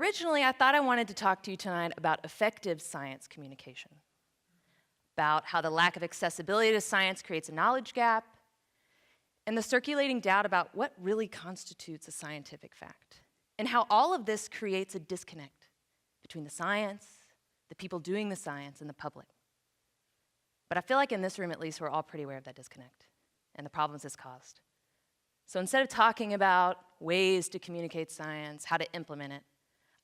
originally, I thought I wanted to talk to you tonight about effective science communication, about how the lack of accessibility to science creates a knowledge gap, and the circulating doubt about what really constitutes a scientific fact, and how all of this creates a disconnect between the science, the people doing the science, and the public. But I feel like in this room, at least, we're all pretty aware of that disconnect and the problems it's caused. So instead of talking about ways to communicate science, how to implement it,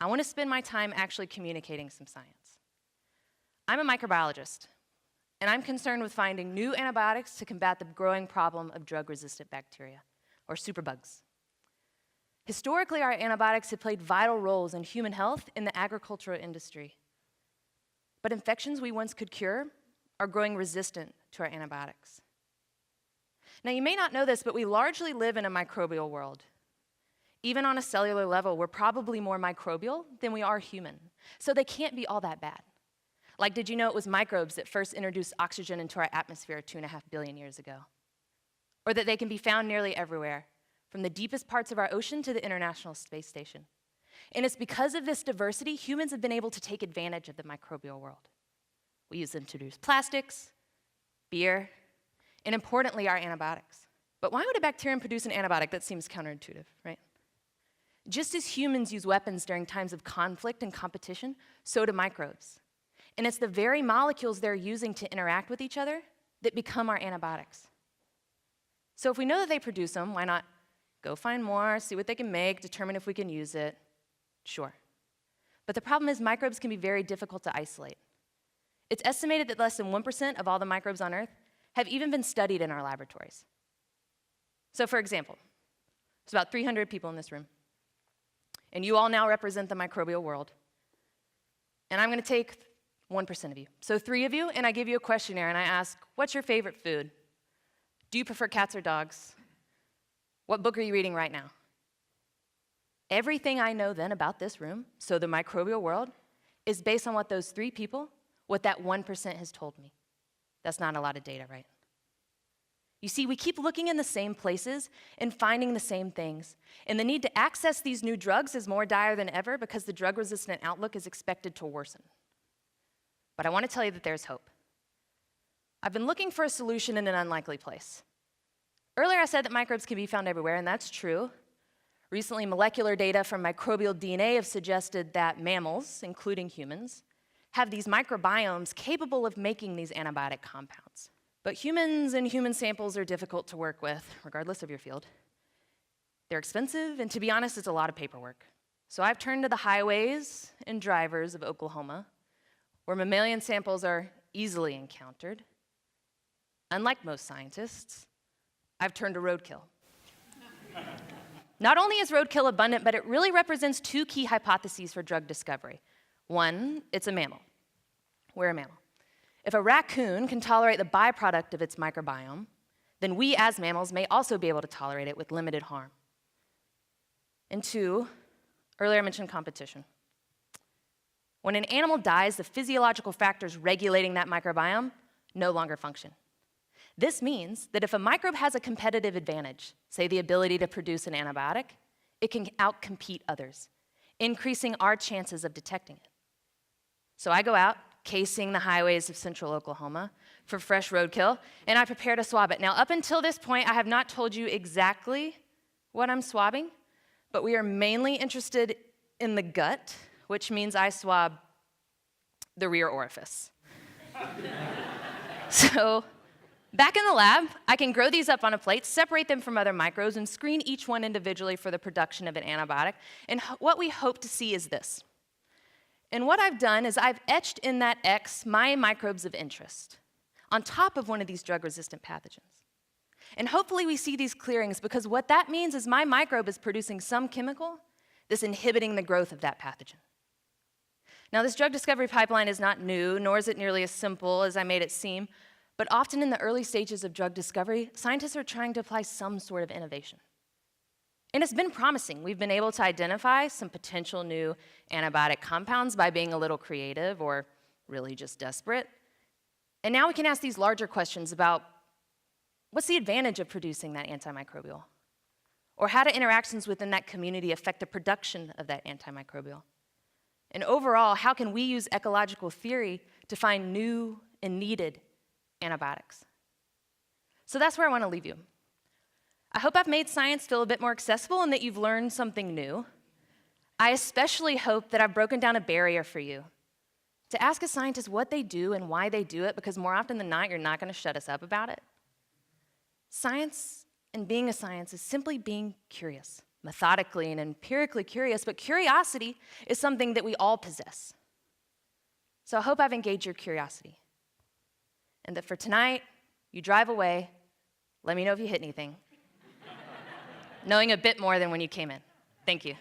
I want to spend my time actually communicating some science. I'm a microbiologist, and I'm concerned with finding new antibiotics to combat the growing problem of drug-resistant bacteria, or superbugs. Historically, our antibiotics have played vital roles in human health in the agricultural industry. But infections we once could cure are growing resistant to our antibiotics. Now, you may not know this, but we largely live in a microbial world. Even on a cellular level, we're probably more microbial than we are human, so they can't be all that bad. Like, did you know it was microbes that first introduced oxygen into our atmosphere 2.5 billion years ago? Or that they can be found nearly everywhere, from the deepest parts of our ocean to the International Space Station. And it's because of this diversity, humans have been able to take advantage of the microbial world. We use them to produce plastics, beer, and importantly, our antibiotics. But why would a bacterium produce an antibiotic? That seems counterintuitive, right? Just as humans use weapons during times of conflict and competition, so do microbes. And it's the very molecules they're using to interact with each other that become our antibiotics. So if we know that they produce them, why not go find more, see what they can make, determine if we can use it? Sure. But the problem is microbes can be very difficult to isolate. It's estimated that less than 1% of all the microbes on Earth have even been studied in our laboratories. So for example, there's about 300 people in this room, and you all now represent the microbial world. And I'm going to take 1% of you. So 3 of you, and I give you a questionnaire, and I ask, what's your favorite food? Do you prefer cats or dogs? What book are you reading right now? Everything I know then about this room, so the microbial world, is based on what those 3 people, what that 1% has told me. That's not a lot of data, right? You see, we keep looking in the same places and finding the same things. And the need to access these new drugs is more dire than ever because the drug-resistant outlook is expected to worsen. But I want to tell you that there's hope. I've been looking for a solution in an unlikely place. Earlier I said that microbes can be found everywhere, and that's true. Recently, molecular data from microbial DNA have suggested that mammals, including humans, have these microbiomes capable of making these antibiotic compounds. But humans and human samples are difficult to work with, regardless of your field. They're expensive, and to be honest, it's a lot of paperwork. So I've turned to the highways and drivers of Oklahoma, where mammalian samples are easily encountered. Unlike most scientists, I've turned to roadkill. Not only is roadkill abundant, but it really represents 2 key hypotheses for drug discovery. One, it's a mammal. We're a mammal. If a raccoon can tolerate the byproduct of its microbiome, then we as mammals may also be able to tolerate it with limited harm. And 2, earlier I mentioned competition. When an animal dies, the physiological factors regulating that microbiome no longer function. This means that if a microbe has a competitive advantage, say the ability to produce an antibiotic, it can outcompete others, increasing our chances of detecting it. So I go out, casing the highways of central Oklahoma for fresh roadkill, and I prepare to swab it. Now, up until this point, I have not told you exactly what I'm swabbing, but we are mainly interested in the gut, which means I swab the rear orifice. So, back in the lab, I can grow these up on a plate, separate them from other microbes, and screen each one individually for the production of an antibiotic. And what we hope to see is this. And what I've done is I've etched in that X my microbes of interest on top of one of these drug-resistant pathogens. And hopefully we see these clearings because what that means is my microbe is producing some chemical that's inhibiting the growth of that pathogen. Now, this drug discovery pipeline is not new, nor is it nearly as simple as I made it seem, but often in the early stages of drug discovery, scientists are trying to apply some sort of innovation. And it's been promising. We've been able to identify some potential new antibiotic compounds by being a little creative or really just desperate. And now we can ask these larger questions about what's the advantage of producing that antimicrobial? Or how do interactions within that community affect the production of that antimicrobial? And overall, how can we use ecological theory to find new and needed antibiotics? So that's where I want to leave you. I hope I've made science feel a bit more accessible and that you've learned something new. I especially hope that I've broken down a barrier for you to ask a scientist what they do and why they do it, because more often than not, you're not going to shut us up about it. Science and being a science is simply being curious, methodically and empirically curious, but curiosity is something that we all possess. So I hope I've engaged your curiosity, and that for tonight, you drive away, let me know if you hit anything, knowing a bit more than when you came in. Thank you.